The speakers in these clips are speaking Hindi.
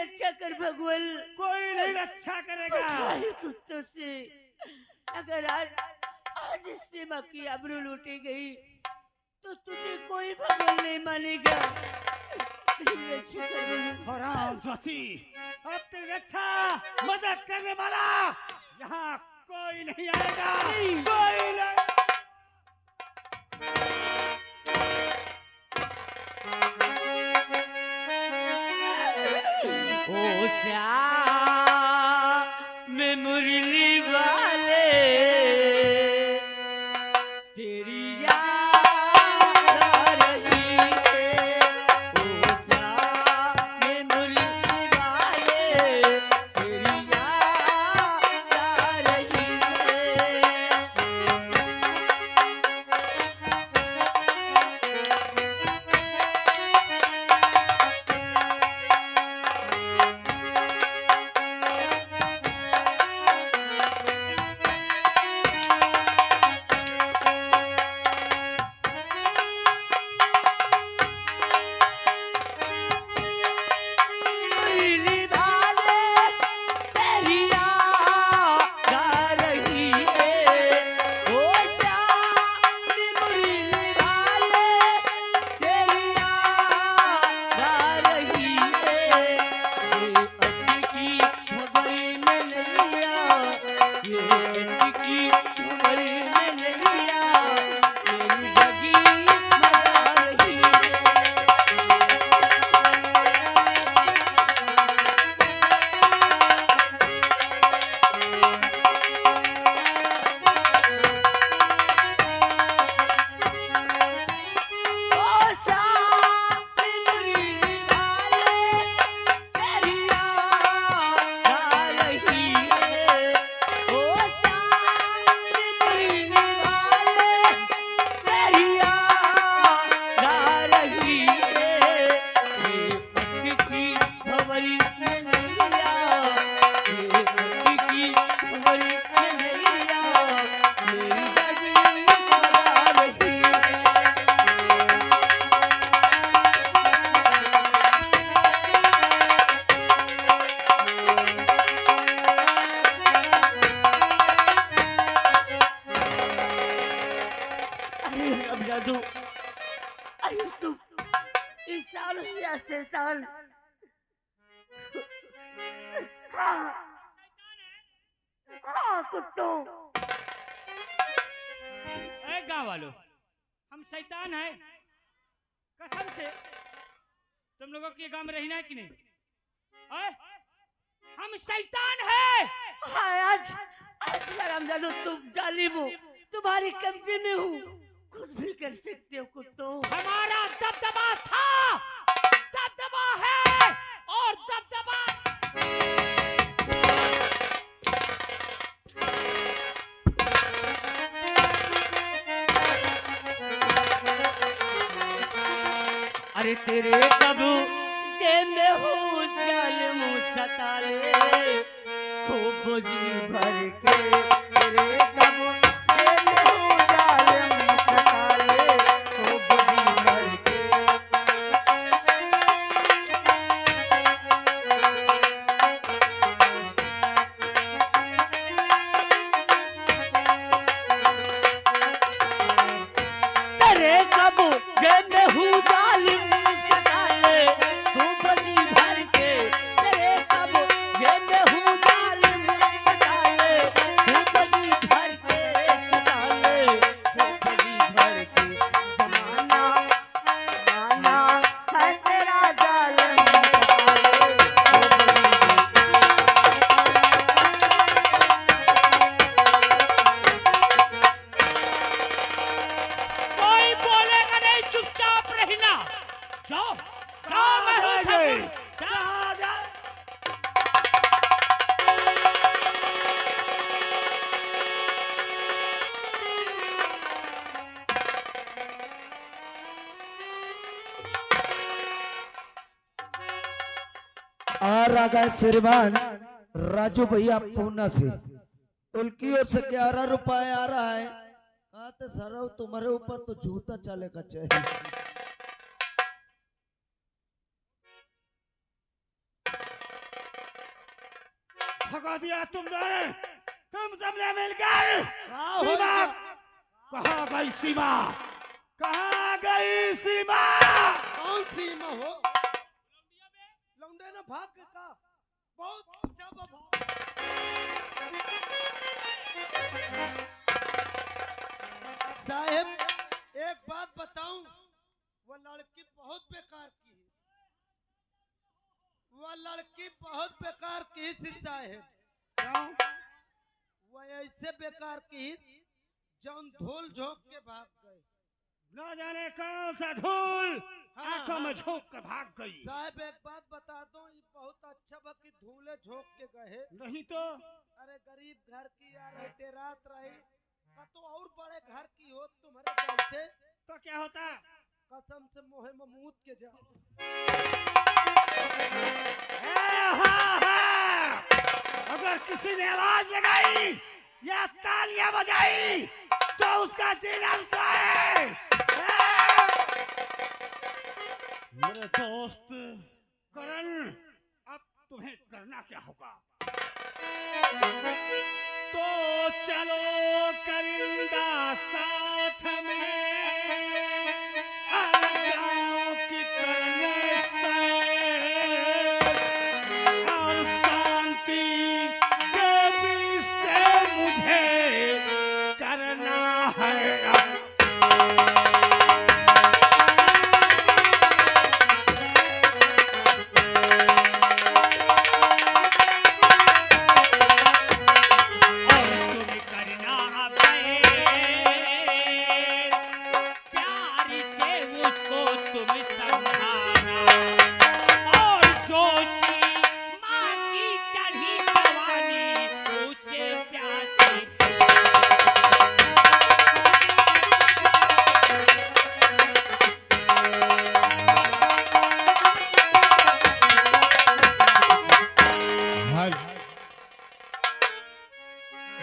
रक्षा कर भगवान। कोई नहीं रक्षा करेगा कुत्तों से। अगर आज इससे माँ की आबरू लूटी गई तो तुझे कोई भगवान नहीं मानेगा। हराम जाती, अब तेरी रक्षा मदद करने वाला यहाँ कोई नहीं आएगा। कोई नहीं। ओ श्याम में मुरली वाले तेरी याद आ रही है। ओ श्याम में मुरली वाले तेरी याद आ रही है। मुरली वाले तेरी याद आ रही है। ओ श्याम मुरली वाले तेरी याद आ रही है। ये अटकी खबरी में नैया, ये अटकी खबरी में नैया मेरी जगी मजा रही है। ओ श्याम मुरली वाले तेरी याद आ रही है। ओ श्याम मुरली वाले तेरी याद आ रही है। ये अटकी खबरी में नैया, ये अटकी खबरी में नैया मेरी जगी मजा रही है। अरे अब जादू, अरे तू इंसान हो या शैतान। हाँ हाँ कुत्तों। ए गाँव वालों, हम शैतान हैं कसम से। तुम लोगों के गांव में रहना है कि नहीं? ओए, हम शैतान हैं। हाँ आज यार जादू तुम जालिम हो, तुम्हारे कब्जे में हूँ, कुछ भी कर सकते हो कुत्तों। हमारा दबदबा था, दबदबा है और दबदबा। अरे तेरे कब्जे में हूँ जालिम सता ले, खूब जी भर के तेरे कब्जे में हूँ जालिम सता ले, खूब जी भर के। तेरे कब्जे में हूँ जालिम सता ले, खूब जी भर के। तेरे कब्जे में हूँ जालिम सता ले, खूब जी भर के सता ले, खूब जी भर के। जमाना जमाना है तेरा जालिम सता ले, खूब जी भर के। कोई बोलेगा नहीं, चुपचाप रहना। जाओ जाओ, मैं हूँ ठाकुर। जाओ। आ रहा है श्रीमान राजू भैया पूना से, उनकी ओर से 11 रुपए आ रहा है। कहा तो सर तुम्हारे ऊपर तो जूता चलेगा चाहिए। भगा दिया तुमने, तुम सबने मिलकर। हाँ, हो सीमा गया। कहाँ गई? सीमा कहाँ गई? सीमा कौन सीमा हो? लौंडे ने भाग के कहा बहुत अच्छा बाबा। साहेब एक बात बताऊं, वो लड़की बहुत बेकार की है, वो लड़की बहुत बेकार की थी साहेब। क्यों? वो ऐसे बेकार की जौन धूल झोंक के भाग गए। न जाने कौन सा धूल हाँ, आंखों में हाँ। झोंक कर भाग गई। साहब एक बात बता दो, ये बहुत अच्छा बा कि धूले झोंक के गए। नहीं तो अरे गरीब घर की यार रहते रात रही का तो और बड़े घर की हो तुम्हारे जैसे, तो क्या होता? कसम से मोहे ममूद के जाओ। अगर किसी ने आवाज लगाई या तालियां बजाई तो उसका जीना उसका है। मेरे दोस्त करण, अब तुम्हें करना क्या होगा? तो चलो करिंदा साथ में, गाँव की करने से और शांति के बीच से मुझे करना है।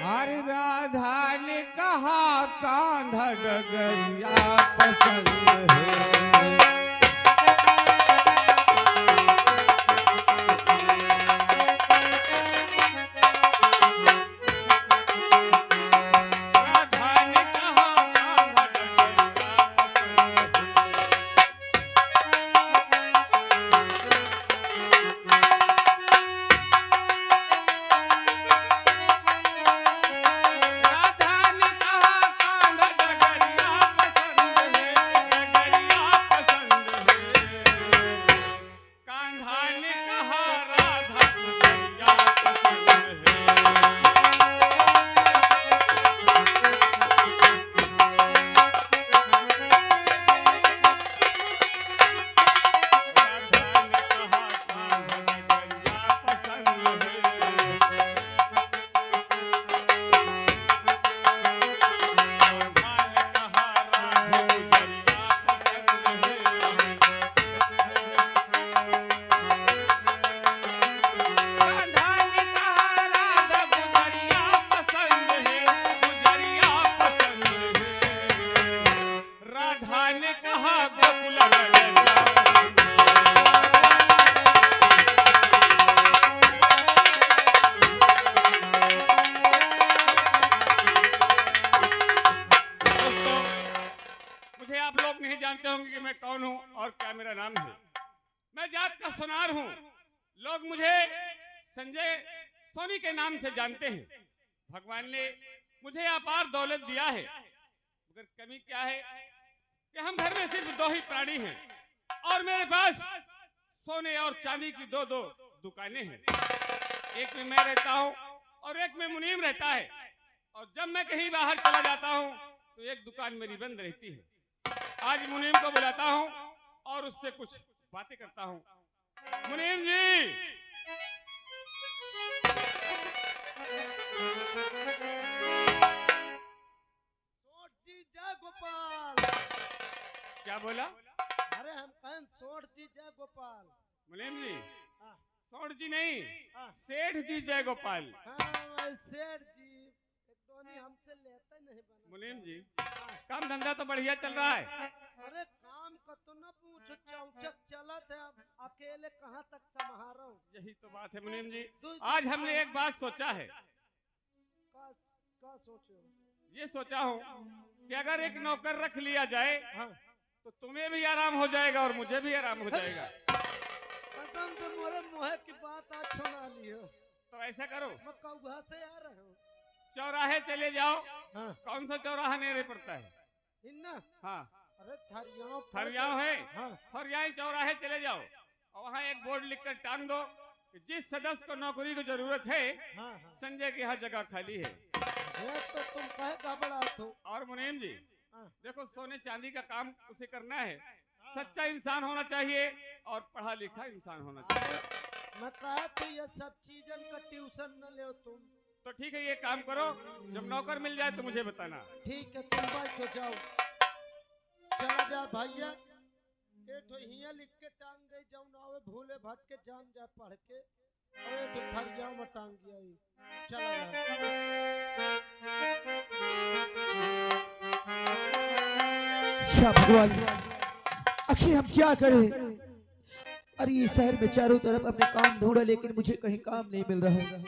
हरि राधा ने कहा कांधा डगरिया पसंद है। जानते होंगे कि मैं कौन हूँ और क्या मेरा नाम है। मैं जात का सोनार हूँ। लोग मुझे संजय सोनी के नाम से जानते हैं। भगवान ने मुझे अपार दौलत दिया है, मगर कमी क्या है कि हम घर में सिर्फ दो ही प्राणी हैं और मेरे पास सोने और चांदी की दो दो दुकानें हैं। एक में मैं रहता हूँ और एक में मुनीम रहता है, और जब मैं कहीं बाहर चला जाता हूँ तो एक दुकान मेरी बंद रहती है। आज मुनीम को बुलाता हूँ और उससे कुछ बातें करता हूँ। मुनीम जी, सोठ जी जय गोपाल। क्या बोला? अरे हम कहें सोठ जी जय गोपाल। मुनीम जी, हाँ, सोठ जी नहीं, हाँ। सेठ जी जय गोपाल। हाँ, सेठ जी एक दोनी हमसे लेते नहीं बना। मुनीम जी, हाँ, काम धंधा तो बढ़िया चल रहा है। अरे काम हम कतो न पूछ चौचक चलत है अब अकेले कहाँ तक संभारो। यही तो बात है मुनीम जी। दू- आज हमने एक बात सोचा है। का सोचो? ये सोचा हूँ कि अगर एक नौकर रख लिया जाए हाँ तो तुम्हें भी आराम हो जाएगा और मुझे भी आराम हो जाएगा। कसम से मोरे मुँह की बात आज सुना लियो। तो ऐसा करो, मैं कौवा से आ रहा हूँ। चौराहे चले जाओ। हाँ कौन सा चौराहा नेरे पड़ता है? इन्ना हाँ, अरे थरियाओं फरियाव है। हाँ फरियाई चौराहे चले जाओ और वहाँ एक बोर्ड लिखकर टांग दो कि जिस सदस्य को नौकरी की जरूरत है हाँ हाँ संजय की यहाँ जगह खाली है। ये तो तुम कहे घबरात हो। और मुनीम जी हाँ देखो, सोने चांदी का काम उसे करना है, सच्चा इंसान होना चाहिए और पढ़ा लिखा इंसान होना चाहिए। मैं कहा तो ये सब चीजन का ट्यूशन न ले तुम। तो ठीक है, ये काम करो, जब नौकर मिल जाए तो मुझे बताना। ठीक है तुम बैठो जाओ। चला जा भैया, एक तो हिया लिख के टांग दे जाओ ना आवे भूले भट के जान जा पढ़ के। अरे तो थरिया में टांग दिया ये। चला जा। अच्छा भगवान, आखिर हम क्या करें? अरे इस शहर में चारों तरफ अपने काम ढूंढा लेकिन मुझे कहीं काम नहीं मिल रहा है।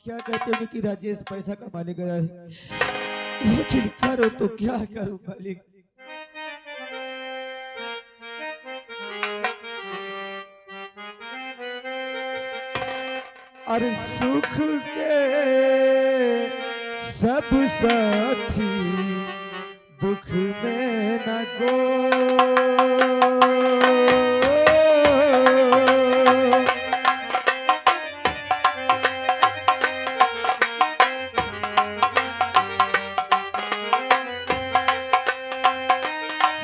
क्या कहते हो कि राजेश पैसा कमाने गया है, लेकिन करो तो क्या करूं मालिक। अरे सुख के सब साथी दुख में न को।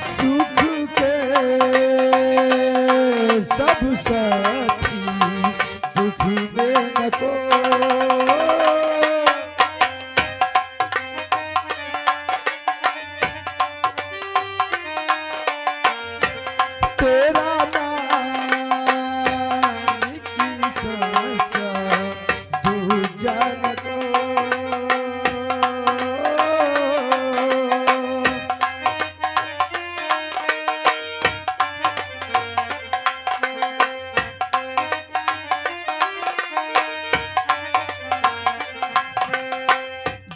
सुख के सब साथी दुख में न को। तेरा नाम की सच्चा दूजा न को।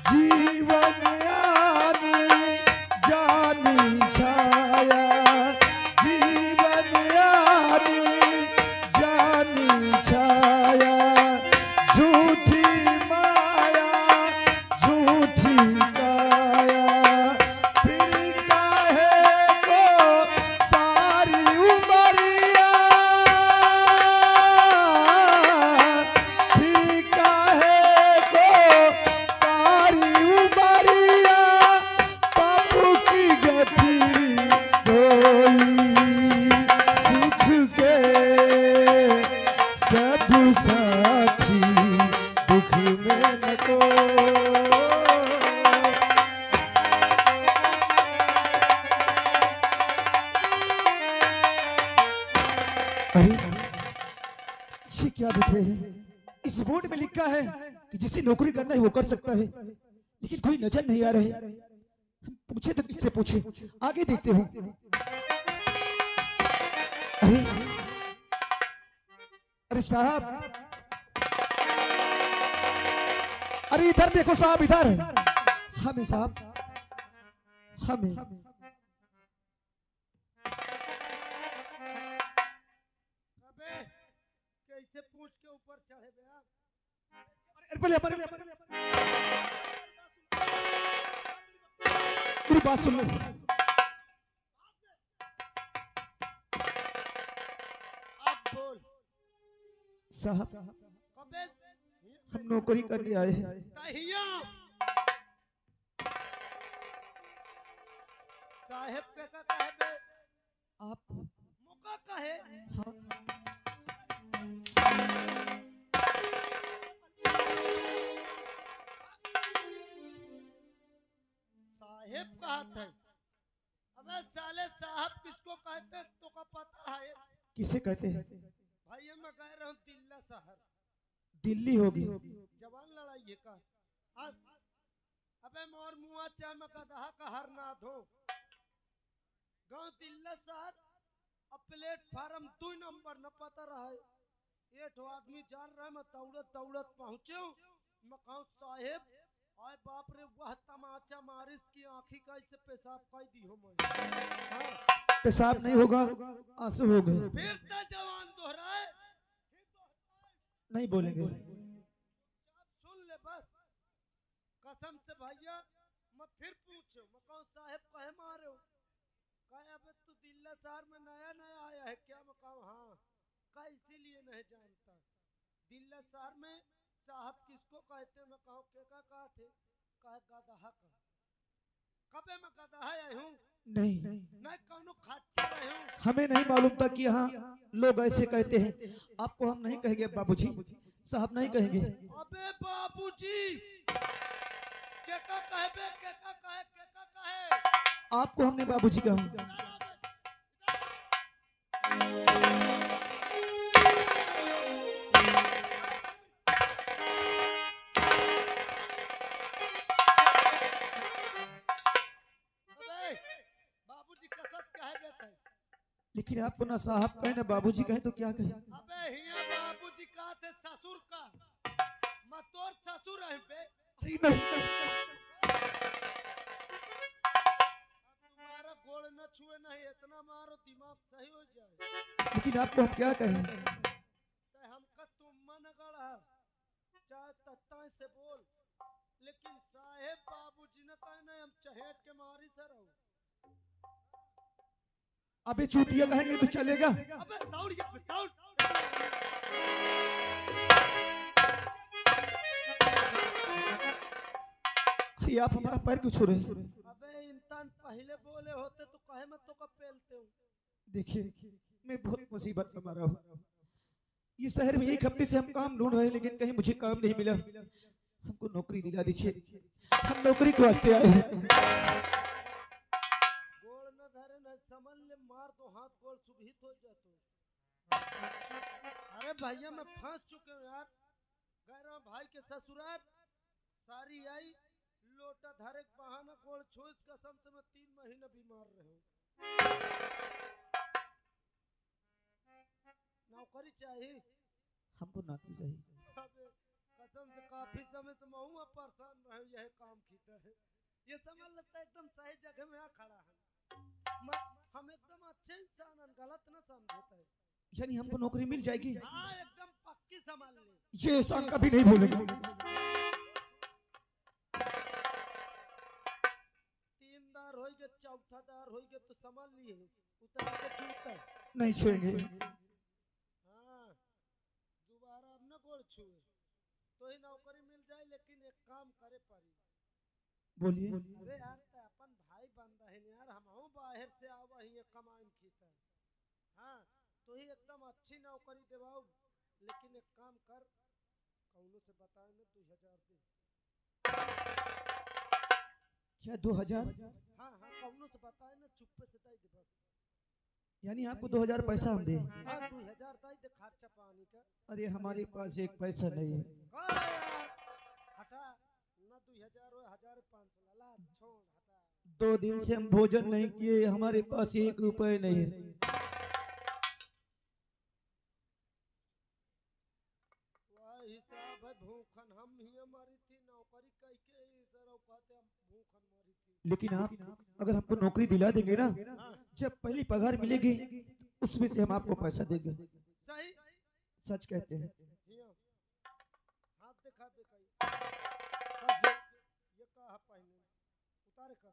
जीवन आनी जानी छाया, जीवन आनी जानी छाया, झूठी माया झूठी काया, फिर काहे को सारी उमरिया, फिर काहे को सारी उमरिया, बाबू की गठरी ढोई, सुख के सब साथी दुख में न को। अरे ये क्या लिख रहे हैं? इस बोर्ड में लिखा है कि जिसे नौकरी करना है वो कर सकता है, लेकिन कोई नजर नहीं आ रहे। हम पूछे तो किससे पूछे? आगे देखते हो। अरे अरे साहब, अरे इधर देखो साहब, इधर हमें साहब, हमें अबे कैसे पूछ के ऊपर चढ़े बे आप? अरे पहले मेरी बात सुन लो अब बोल। साहब, अबे हम नौकरी करने आए हैं। तहिया साहेब पे का कहे बे आप मुका कहे। हाँ, साहेब कहा था। अबे साले साहब किसको कहते हैं तो का पता है? किसे कहते हैं? भाई मैं कह रहा हूँ दिल्ला शहर दिल्ली होगी। जवान लड़ाई है का। अबे मोर मुआ चाहे मैं गधा का हरनाथ हो। गांव दिल्ला शहर अब प्लेटफार्म 2 नंबर न पता रहा है। ये ठो आदमी जान रहा है, मैं दौड़त दौड़त पहुंचे हूँ। मैं कहूँ साहेब, आए बाप रे, वह तमाचा मारिस की आंखी का इसे पेशाब कर दी हो मैं। हाँ। पेशाब नहीं होगा, आंसू हो गए। फिर तो जवान दोहराए, नहीं बोलेंगे। सुन ले बस, कसम से भैया। मैं फिर पूछो, मैं कहूँ साहेब कहे मारे हो? कहे अबे तू दिल्ला शहर में नया नया आया है क्या? मैं कहूँ हाँ। कहे इसीलिए नहीं जानता दिल्ला शहर में साहब किसको कहते? मैं कहूँ के का थे? कहे गधा का। कबे मैं गधा आया हूँ? नहीं, नहीं कौनो खच्चर आया हूँ। हमें नहीं मालूम था कि यहाँ लोग ऐसे कहते हैं। आपको हम नहीं कहेंगे बाबूजी, साहब नहीं कहेंगे। अबे बाबूजी के का कहे बे? के का कहे? के का कहे? आपको हमने बाबूजी कहा। बाबूजी कसत कहे बेटा। लेकिन आपको ना साहब कहे ना बाबूजी कहे तो क्या कहे? अबे हिया बाबूजी का थे ससुर का। मैं तोर ससुर है बे। तुम्हारा गोड़ न छुए नहीं, इतना मारो दिमाग सही हो जाए। लेकिन आपको हम क्या कहें? हमका तुम मन गढ़ा चाहे तत्ता से बोल, लेकिन साहेब बाबूजी ने कहना हम चहेट के मारी से रहो। अबे चूतिया कहेंगे तो चलेगा? अबे दौड़ ये दौड़। अरे आप हमारा पैर क्यों छू रहे हैं? अबे इंसान पहले बोले होते तो कहे मैं तो कब पेलते हूँ। देखिए, मैं बहुत मुसीबत में मारा हूँ। ये शहर में 1 हफ्ते से हम काम ढूंढ रहे हैं, लेकिन कहीं मुझे काम नहीं मिला। हमको नौकरी दिला दीजिए, हम नौकरी के वास्ते आए हैं। गोड़ न धरे न समझ ले, मार दो हाथ गोड़ सुभित हो जातो। अरे भैया मैं फंस चुके हूँ यार। गैर भाई के ससुराल सारी आई लोटा धरे बहाना गोड़ छो। इस कसम से मैं 3 महीने बीमार रहे हूँ। नौकरी चाहिए हमको नौकरी चाहिए। अबे कसम से काफी समय से मैं हूँ परेशान रहे। यह काम खींचा है, ये समझ लगता है एकदम सही जगह में आ खड़ा है। हम एकदम अच्छे इंसान हैं, गलत न समझते हैं। यानी हमको नौकरी मिल जाएगी? हाँ एकदम पक्की समझ ले। ये एहसान कभी नहीं भूलेंगे। 3 दार हो गए, चौथा दार हो गए तो समझ लिए उतर के छूटता नहीं छुएंगे। हाँ दोबारा अब न गोड़ छुए तो ही नौकरी मिल जाए। लेकिन एक काम करे पड़ी। बोलिए। अरे यार तो अपन भाई बंदा है यार, हम बाहर से आवा ही कमाइन खींचा। हाँ तो ही एकदम अच्छी नौकरी देवाओ। लेकिन एक काम कर, कौनो से बताए न 2000 दे। क्या 2000? हाँ हाँ कौनो से बताए न, चुप्पे से दे दे बस। यानी आपको 2000 पैसा हम दे? हाँ 2000 दे दे खर्चा पानी का। अरे हमारे पास 1 पैसा नहीं है। हटा न 2000 हो 1500 ला छोड़ हटा। 2 दिन से हम भोजन नहीं किए, हमारे पास 1 रुपए नहीं है। हिसाब है भूखन हम ही हमारी थी नौकरी कह के सर औकाते हम भूखन मारी थी। लेकिन आप अगर हमको नौकरी दिला देंगे ना, जब पहली पगार मिलेगी उसमें से हम आपको पैसा देंगे। सही सच कहते हैं। हाथ दिखा दे कहीं। ये कहा पहले उतार कर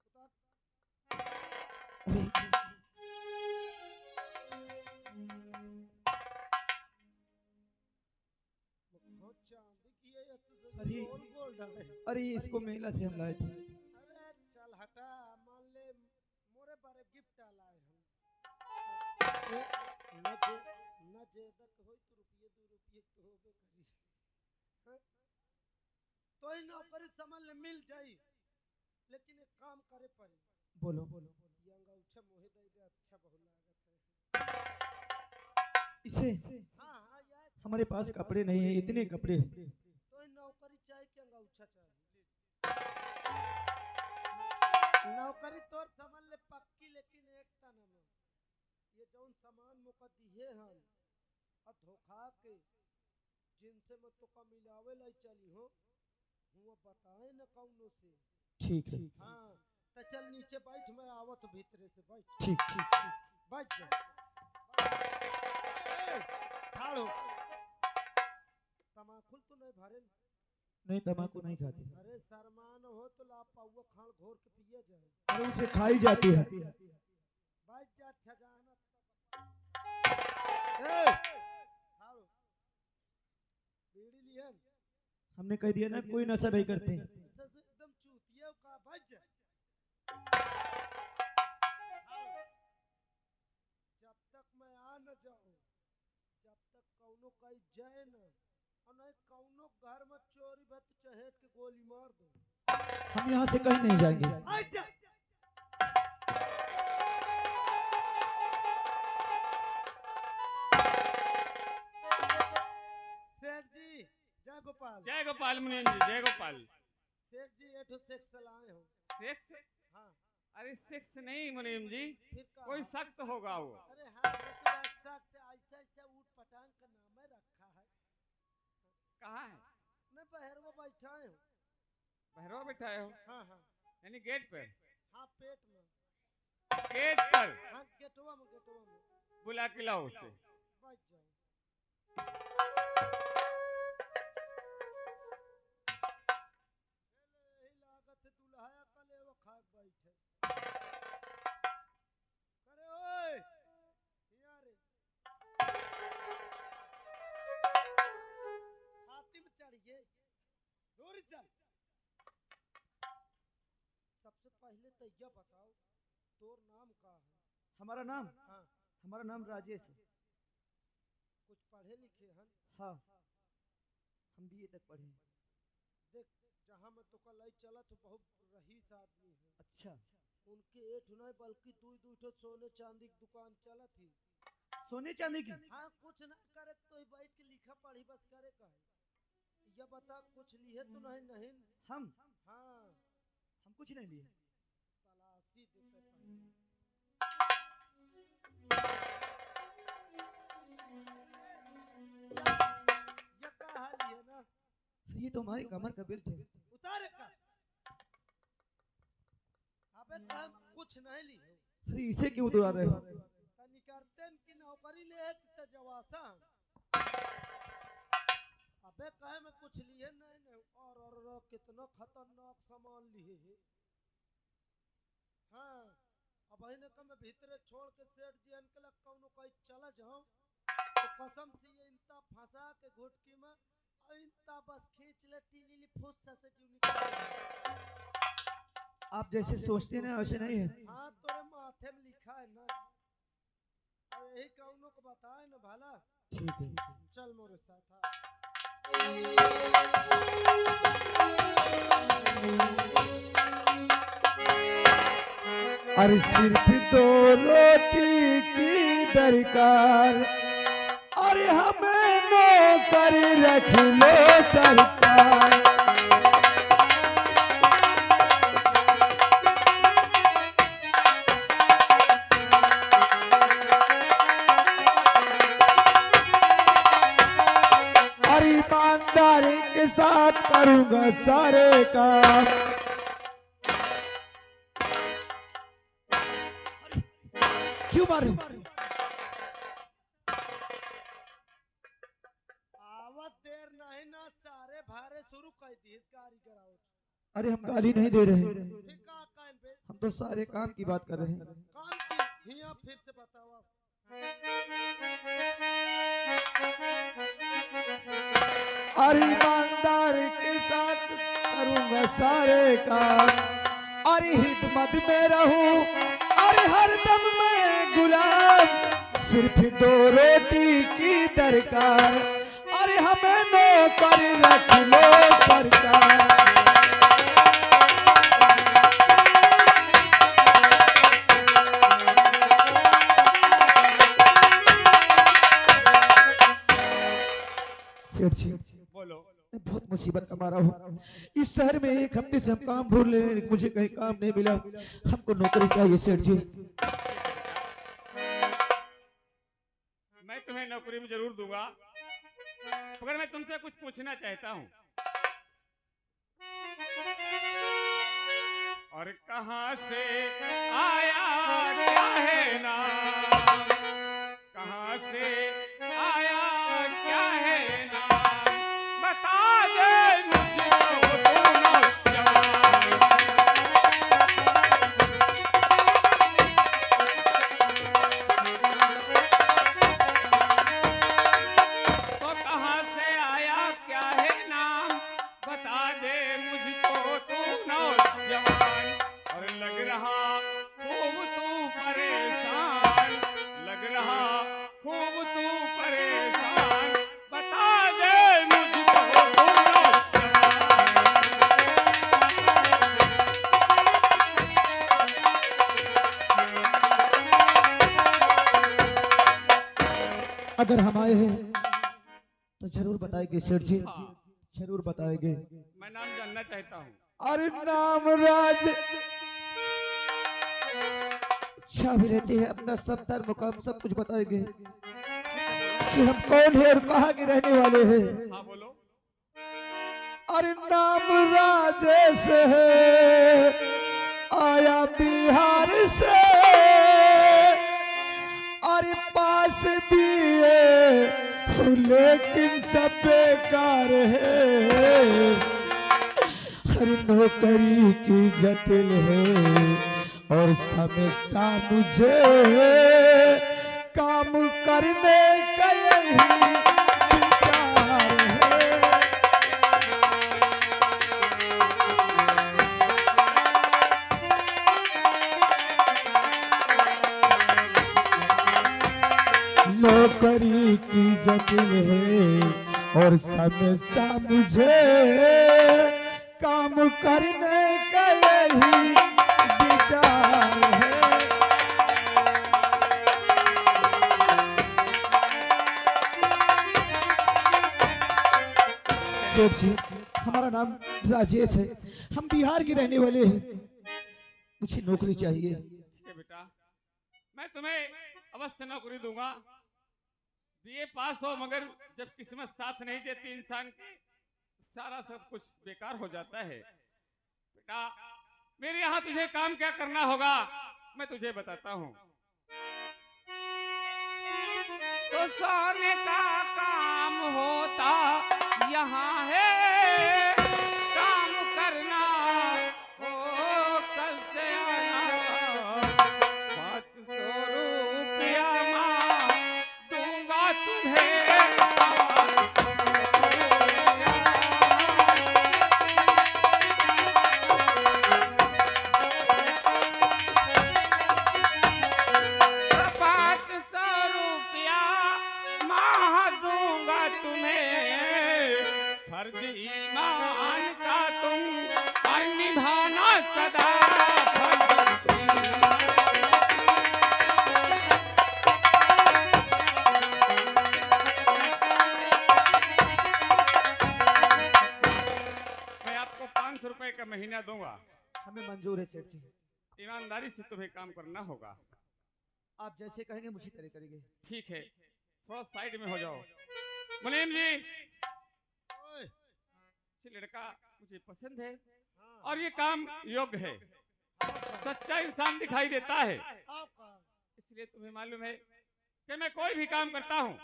उतार। अरे अरे इसको मेला से हम लाए थे। अरे चल हटा, मान ले मोरे बारे गिफ्ट लाए हम। न जे तक होई तो रुपये 2 रुपये तो होबे करी। तो ही नौकरी समझ ले मिल जाई। लेकिन एक काम करे पड़ी। बोलो। ये अंगूठा मोहे दे दे, अच्छा बहुत लागत है इसे? हाँ हाँ यार हमारे पास कपड़े नहीं है, इतने कपड़े। तो ही नौकरी चाहिए कि अंगूठा चाहिए? नौकरी तोर समझ ले पक्की, लेकिन एक तना में ये जौन सामान मुका दिए हन और धोखा के जिनसे मैं तो का मिलावे लाई चली हो हुआ बताए न कौनो से। ठीक है। हाँ तो चल नीचे बैठ, मैं आवत भीतरे से बैठ। ठीक ठीक ठीक। बैठ जा। ठाड़ो तमाकुल तो नहीं भरे? नहीं, तम्बाकू नहीं खाते। अरे शर्मान हो तो ला पाऊआ खाल घोर के पिए जाए। अरे उसे खाई जाती है। बैठ जा छजाना। ठाड़ो बीड़ी लिहन। हमने कह दिया ना कोई नशा नहीं करते। एकदम चूतिया का। बैठ जा। जब तक मैं आ न जाऊं, जब तक कौनो कहीं जाए न, और नहीं कौनो घर में चोरी भत चहेट के गोली मार दो। हम यहाँ से कहीं नहीं जाएंगे। बैठ जा। सेठ जी जय गोपाल। जय गोपाल मुनीम जी, जय गोपाल। सेठ जी एठो सेक्स लाए हो। सेक्स? हाँ अरे सेक्स नहीं मुनीम जी, फिर का? कोई सख्त होगा वो। अरे हाँ ऐसा ऐसा ऊट पटांग का नाम है रखा है। कहाँ है? मैं बहरवा बैठाए हूँ। बहरवा बैठाए हो? हाँ हाँ यानी गेट पे? हाँ पेट में। गेट पर? हाँ गेटवा में गेटवा में। बुला के लाओ उसे। बैठ जाओ। यही लागत है दुल्हाया कले वो खाक बैठे। करे ओए हिया रे। छाती में चढ़िए दूर चल। सबसे पहले तो यह बताओ तोर नाम का है? हमारा नाम? हाँ हमारा नाम राजेश है। कुछ पढ़े लिखे हन? हाँ, हम बीए तक पढ़े। देख जहाँ मैं तो कल चला तो बहुत रईस आदमी है। अच्छा। उनके एठ नहीं बल्कि दू ठो सोने चांदी की दुकान चला थी। सोने चांदी की? हाँ कुछ ना करे तो ही बैठ के लिखा पढ़ी बस करे का है। ये बता कुछ लिए तो नहीं? नहीं हम हाँ कुछ नहीं लिए। तलाशी देते पहले। ये का हाल है ना? ये तो हमारी कमर का बेल्ट है। उतारे का। अबे काम कुछ नहीं ली हो। अरे इसे क्यों उतार रहे हो? निकलते की नौकरी ले तो जवासा। अबे कहे में कुछ लिए नहीं और कितना खतरनाक सामान लिए है। हाँ अब ने कम भीतरे छोड़ के सेठ जी अनकल कौनो कहीं चला जाओ तो कसम से ये इंता फंसा के घुटकी में इंता बस खींच ले टीली फुस्सा से जीव निकल। आप जैसे सोचते हैं ना वैसे नहीं है। हाँ तोरे माथे में लिखा है ना, और यही कौनो को बताए ना भला। ठीक है। चल मोरे साथ। अरे सिर्फ दो रोटी की दरकार, अरे हमें नौकर रख लो सरकार। अरे ईमानदारी के साथ करूंगा सारे काम। क्यों मारे? आवत देर नहीं ना सारे भारे शुरू कर दी कारीगर आओ। अरे हम गाली नहीं दे रहे, फिर का कान पे हम तो सारे काम की बात कर रहे हैं। काम की हिया फिर से बताओ। अरे ईमानदारी के साथ करूंगा सारे काम, अरे हिदमत में रहूं, अरे हरदम मैं गुलाम। सिर्फ दो रोटी की दरकार, अरे हमें नौकर रख लो सरकार। सेठ जी बोलो। मैं बहुत मुसीबत का मारा हूँ। इस शहर में 1 हफ्ते से हम काम ढूंढ ले रहे हैं, मुझे कहीं काम नहीं मिला। हमको नौकरी चाहिए सेठ जी। मैं तुम्हें नौकरी में जरूर दूंगा, मगर मैं तुमसे कुछ पूछना चाहता हूँ। और कहाँ से आया क्या है नाम, कहाँ से आया क्या है नाम, बता दे मुझको तू नौजवान। तो कहाँ से आया क्या है नाम, बता दे मुझको तू नौजवान। और लग रहा खूब तू परेशान, लग रहा खूब तू परेशान, बता दे मुझको तू नौजवान। अगर हम आए हैं तो जरूर बताएंगे सेठ जी, हाँ, जरूर बताएंगे। मैं नाम जानना चाहता हूँ। अरे नाम राज अच्छा भी रहते हैं, अपना सब धर्म मुकाम सब कुछ बताएंगे कि हम कौन है और कहाँ के रहने वाले हैं। हाँ बोलो। अरे नाम राजेश है, आया बिहार से, अरे पास भी है लेकिन सब बेकार है। हर नौकरी की जटिल है और समस्या मुझे काम करने का यही विचार है। नौकरी की जटिल है और समस्या मुझे काम करने का यही विचार है। सेठ जी, हमारा नाम राजेश है, हम बिहार के रहने वाले हैं, मुझे नौकरी चाहिए। ठीक है बेटा, मैं तुम्हें अवश्य नौकरी दूंगा। बीए पास हो, मगर जब किस्मत साथ नहीं देती इंसान की, सारा सब कुछ बेकार हो जाता है। बेटा, मेरे यहाँ तुझे काम क्या करना होगा मैं तुझे बताता हूँ। तो सोने का काम होता यहाँ है, काम करना हो कल से आना। 500 रुपया माँ दूंगा तुम्हें। फर्ज ईमान का तुम पर निभाना सदा फर्ज ईमान। मैं आपको 500 रुपए का महीना दूंगा। हमें मंजूर है सेठ जी, ईमानदारी से तुम्हें काम करना होगा। आप जैसे कहेंगे उसी तरह करेंगे। ठीक है, थोड़ा साइड में हो जाओ। मुनीम जी, ये लड़का मुझे पसंद है और ये काम योग्य है, सच्चा इंसान दिखाई देता है। इसलिए तुम्हें मालूम है कि मैं कोई भी काम करता हूँ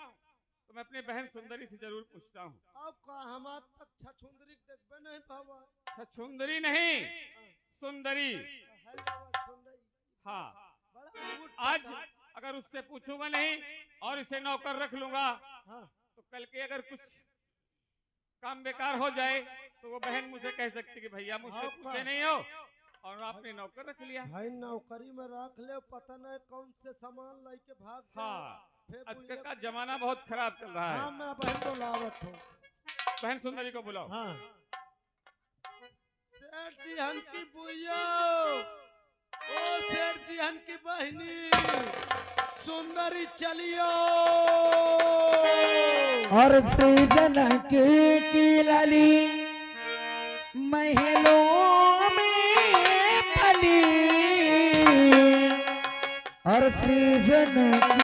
तो मैं अपने बहन सुंदरी से जरूर पूछता हूँ। आपका हमार तक छछुंदरी देखबे नहीं पावा। छछुंदरी नहीं, सुंदरी। हाँ, आज अगर उससे पूछूंगा नहीं और इसे नौकर रख लूंगा तो कल के अगर कुछ काम बेकार हो जाए तो वो बहन मुझे कह सकती कि भैया मुझसे पूछे नहीं हो और आपने नौकर रख लिया। भाई नौकरी में रख ले, पता नहीं कौन से सामान लेके भाग जाए। हाँ, आजकल का जमाना बहुत खराब चल रहा है। हाँ, मैं बहन बुलावत हूँ। बहन सुंदरी को बुलाओ। हाँ। सेठ जी हनकी बुइयो, ओ सेठ जी हनकी बहनी सुंदरी चलियो। और श्री जनक की लाली महलों में पली और श्री जनक